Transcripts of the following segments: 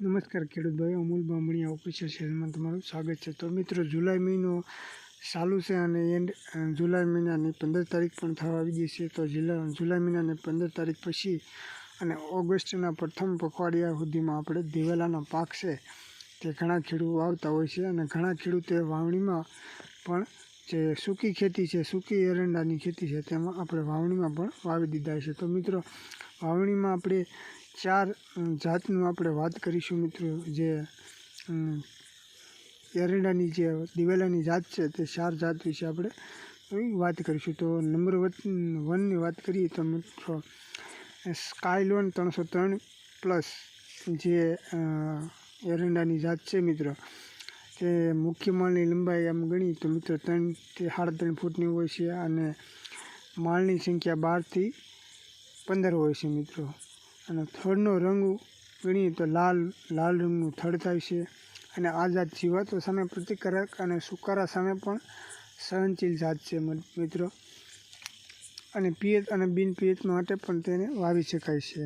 નમસ્કાર ખેડૂત ભાઈ, અમૂલ બામણીયા ઓફિશિયલ ચેનલમાં તમારું સ્વાગત છે। તો મિત્રો, જુલાઈ મહિનો ચાલુ છે અને એન્ડ જુલાઈ મહિનાની 15 તારીખ પણ થવા આવી ગઈ છે। તો જુલાઈ મહિનાની 15 તારીખ પછી અને ઓગસ્ટના પ્રથમ પખવાડિયા સુધીમાં આપણે દિવેલાનો પાક છે તે ઘણા ખેડૂતો વાવતા હોય છે અને ઘણા ખેડૂતો વાવણીમાં પણ જે સૂકી ખેતી છે, સૂકી એરંડાની ખેતી છે, તેમાં આપણે વાવણીમાં પણ વાવી દીધા છે। તો મિત્રો, વાવણીમાં આપણે 4 જાતનું આપણે વાત કરીશું મિત્રો। જે એરંડાની જે દિવેલાની જાત છે તે 4 જાત વિશે આપણે વાત કરીશું। તો નંબર 1ની વાત કરીએ તો મિત્રો, સ્કાયલોન 303 પ્લસ જે એરંડાની જાત છે મિત્રો, તે મુખ્ય માળની લંબાઈ આમ ગણી તો મિત્રો 3 થી 3.5 ફૂટની હોય છે અને માળની સંખ્યા 12 થી 15 હોય છે મિત્રો। અને થડનો રંગ ગણીએ તો લાલ રંગનું થડ થાય છે અને આ જાત જીવાતો સામે પ્રતિકારક અને સુકારા સામે પણ સહનશીલ જાત છે મિત્રો। અને પિયત અને બિન પિયત માટે પણ તેને વાવી શકાય છે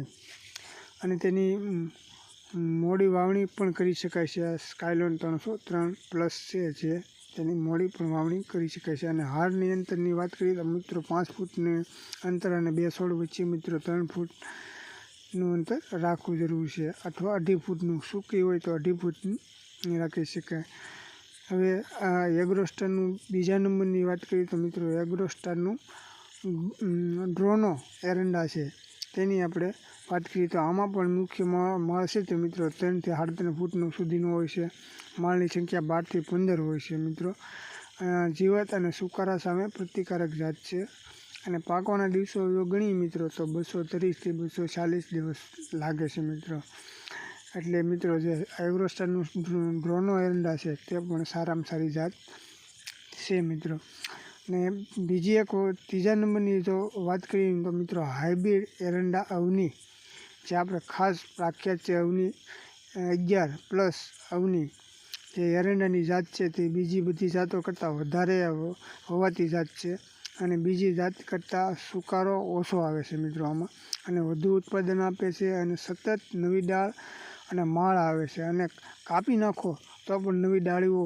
અને તેની મોડી વાવણી પણ કરી શકાય છે। આ સ્કાયલોન 303 પ્લસ છે જે તેની મોડી પણ વાવણી કરી શકાય છે। અને હારની અંતરની વાત કરીએ તો મિત્રો 5 ફૂટનું અંતર અને 2 છોડ વચ્ચે મિત્રો 3 ફૂટનું અંતર રાખવું જરૂરી છે, અથવા 2.5 ફૂટનું સૂકી હોય તો 2.5 ફૂટની રાખી શકાય। હવે આ એગ્રોસ્ટારનું બીજા નંબરની વાત કરીએ તો મિત્રો, એગ્રોસ્ટારનું ડ્રોનો એરંડા છે તેની આપણે વાત કરીએ તો આમાં પણ મુખ્ય માળ છે તે મિત્રો 3 થી 3.5 ફૂટનું સુધીનો હોય છે। માળની સંખ્યા 12 થી 15 હોય છે મિત્રો। જીવાત અને સુકારા સામે પ્રતિકારક જાત છે અને પાકવાના દિવસો જો ગણીએ મિત્રો તો 230 થી 240 દિવસ લાગે છે મિત્રો। એટલે મિત્રો, જે એગ્રોસ્ટારનું ડ્રોનો એરંડા છે તે પણ સારામાં સારી જાત છે મિત્રો। ને બીજી એક ત્રીજા નંબરની જો વાત કરીએ તો મિત્રો, હાઇબ્રિડ એરંડા અવની, જે આપણે ખાસ પ્રખ્યાત છે અવની 11 પ્લસ અવની, જે એરંડાની જાત છે તે બીજી બધી જાતો કરતાં વધારે હોવાતી જાત છે અને બીજી જાત કરતાં સુકારો ઓછો આવે છે મિત્રો આમાં, અને વધુ ઉત્પાદન આપે છે અને સતત નવી ડાળ અને માળ આવે છે અને કાપી નાખો તો પણ નવી ડાળીઓ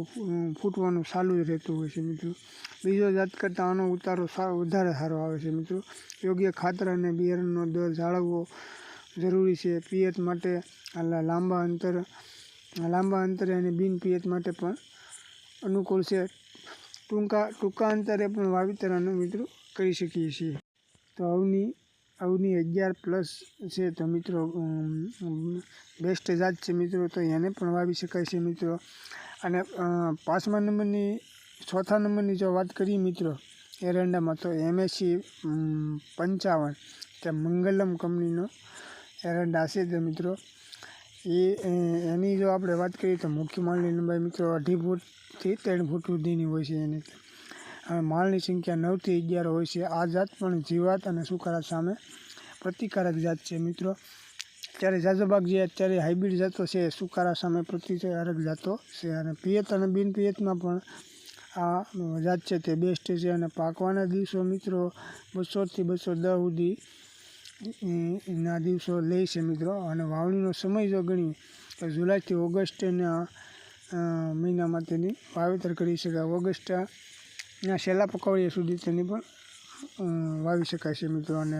ફૂટવાનું ચાલુ જ રહેતું હોય છે મિત્રો। બીજો જાત કરતાં આનો ઉતારો વધારે સારો આવે છે મિત્રો। યોગ્ય ખાતર અને બિયારણનો દર જાળવવો જરૂરી છે। પિયત માટે લાંબા અંતરે અને બિન પિયત માટે પણ અનુકૂળ છે। ટૂંકા અંતરે પણ વાવેતર મિત્રો કરી શકીએ છીએ। તો અવની 11 પ્લસ છે તો મિત્રો બેસ્ટ જાત છે મિત્રો, તો એને પણ વાવી શકાય છે મિત્રો। અને ચોથા નંબરની જો વાત કરીએ મિત્રો એરંડામાં, તો MSC 55 તે મંગલમ કંપનીનો એરંડા છે તો મિત્રો, એની જો આપણે વાત કરીએ તો મુખ્ય માળની લંબાઈ મિત્રો 2.5 ફૂટથી 3 ફૂટ સુધીની હોય છે એની। હવે માળની સંખ્યા 9 થી 11 હોય છે। આ જાત પણ જીવાત અને સુકારા સામે પ્રતિકારક જાત છે મિત્રો। અત્યારે ઝાઝો ભાગ જે અત્યારે હાઇબ્રિડ જાતો છે સુકારા સામે પ્રતિકારક જાતો છે અને પિયત અને બિન પિયતમાં પણ આ જાત છે તે બેસ્ટ છે। અને પાકવાના દિવસો મિત્રો 200 થી 210 સુધી ના દિવસો લે છે મિત્રો। અને વાવણીનો સમય જો ગણીએ તો જુલાઈથી ઓગસ્ટના મહિનામાં તેની વાવેતર કરી શકાય। ઓગસ્ટના છેલ્લા પખવાડિયા સુધી તેની પણ વાવી શકાય છે મિત્રો। અને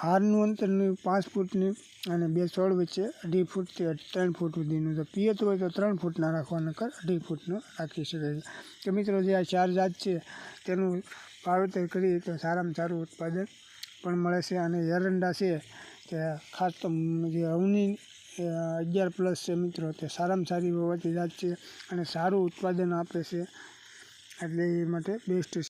હારનું અંતરની 5 ફૂટની અને 2 છોડ વચ્ચે 2.5 ફૂટથી 3 ફૂટ સુધીનું, જો પિયત હોય તો 3 ફૂટના રાખવાના, 2.5 ફૂટનું રાખી શકાય છે। તો મિત્રો, જે આ 4 જાત છે તેનું વાવેતર કરીએ તો સારામાં સારું ઉત્પાદન પણ મળે છે। અને એરંડા છે તે ખાસ તો જે અવની 11 પ્લસ છે મિત્રો, તે સારામાં સારી હોવાતી જાત છે અને સારું ઉત્પાદન આપે છે, એટલે એ માટે બેસ્ટ છે।